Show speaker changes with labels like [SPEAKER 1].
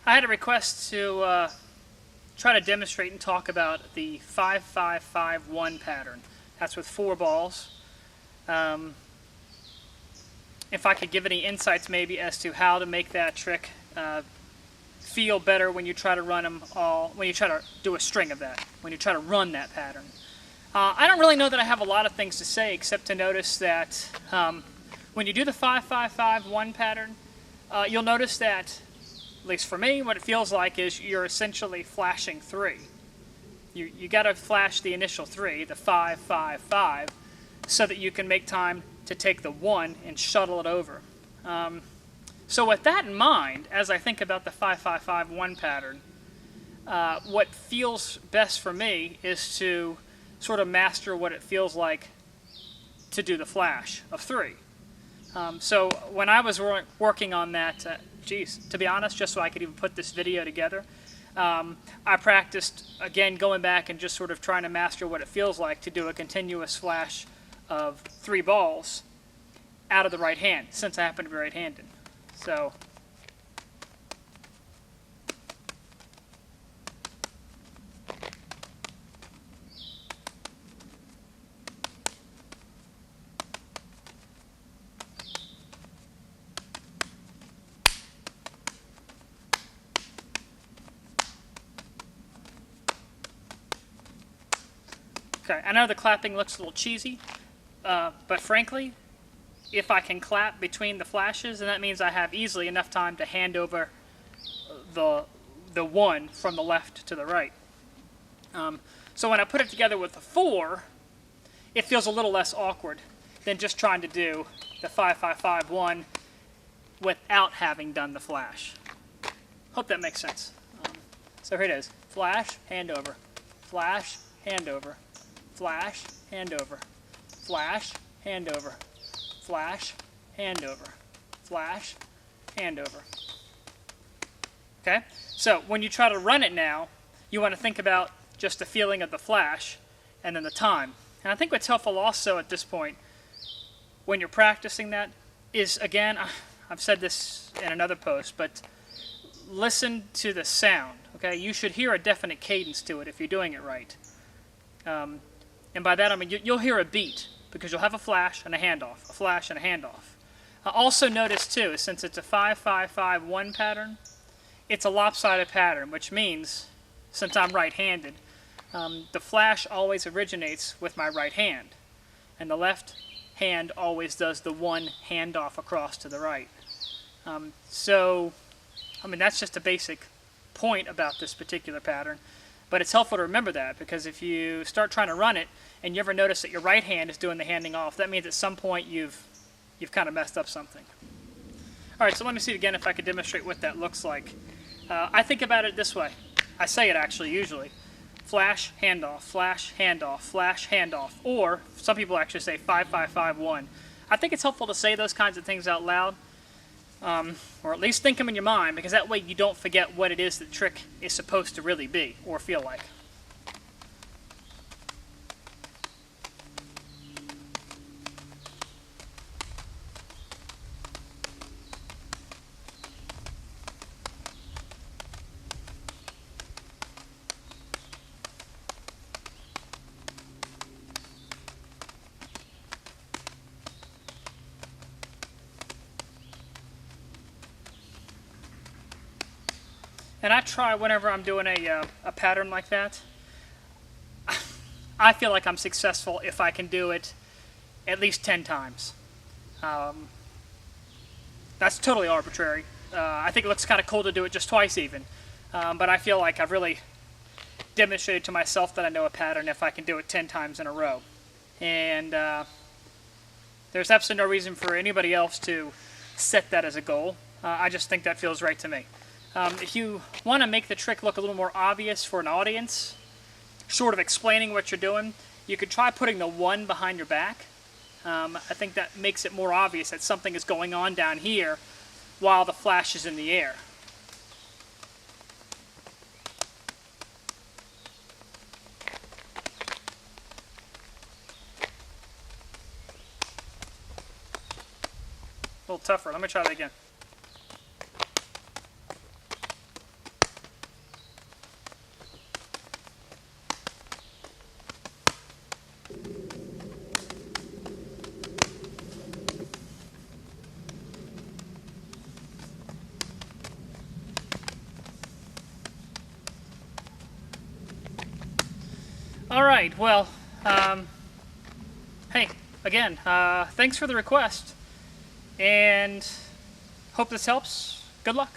[SPEAKER 1] I had a request to try to demonstrate and talk about the 5-5-5-1 pattern. That's with 4 balls. If I could give any insights maybe as to how to make that trick feel better when you try to run them all, when you try to do a string of that, when you try to run that pattern. I don't really know that I have a lot of things to say except to notice that when you do the 5-5-5-1 pattern, you'll notice that, at least for me, what it feels like is you're essentially flashing 3. You got to flash the initial 3, the 5-5-5, so that you can make time to take the 1 and shuttle it over. So with that in mind, as I think about the 5-5-5-1 pattern, what feels best for me is to sort of master what it feels like to do the flash of 3. So when I was working on that, to be honest, just so I could even put this video together, I practiced, again, going back and just sort of trying to master what it feels like to do a continuous flash of 3 balls out of the right hand, since I happen to be right-handed. So okay, I know the clapping looks a little cheesy, but frankly, if I can clap between the flashes, then that means I have easily enough time to hand over the 1 from the left to the right. So when I put it together with the 4, it feels a little less awkward than just trying to do the 5-5-5-1 without having done the flash. Hope that makes sense. So here it is. Flash, hand over. Flash, hand over. Flash, hand over. Flash, hand over. Flash, hand over. Flash, hand over. Okay? So when you try to run it now, you want to think about just the feeling of the flash and then the time. And I think what's helpful also at this point when you're practicing that is, again, I've said this in another post, but listen to the sound. Okay? You should hear a definite cadence to it if you're doing it right. And by that I mean you'll hear a beat, because you'll have a flash and a handoff, a flash and a handoff. Also notice too, since it's a 5-5-5-1 pattern, it's a lopsided pattern, which means, since I'm right-handed, the flash always originates with my right hand, and the left hand always does the 1 handoff across to the right. So, I mean, that's just a basic point about this particular pattern. But it's helpful to remember that, because if you start trying to run it and you ever notice that your right hand is doing the handing off, that means at some point you've kind of messed up something. Alright, so let me see again if I could demonstrate what that looks like. I think about it this way. I say it actually usually. Flash, handoff, flash, handoff, flash, handoff. Or some people actually say 5-5-5-1. I think it's helpful to say those kinds of things out loud. Or at least think them in your mind, because that way you don't forget what it is the trick is supposed to really be or feel like. And I try whenever I'm doing a pattern like that, I feel like I'm successful if I can do it at least 10 times. That's totally arbitrary. I think it looks kind of cool to do it just twice even. But I feel like I've really demonstrated to myself that I know a pattern if I can do it 10 times in a row. And there's absolutely no reason for anybody else to set that as a goal. I just think that feels right to me. If you want to make the trick look a little more obvious for an audience, sort of explaining what you're doing, you could try putting the 1 behind your back. I think that makes it more obvious that something is going on down here while the flash is in the air. A little tougher. Let me try that again. All right, well, hey, again, thanks for the request, and hope this helps. Good luck.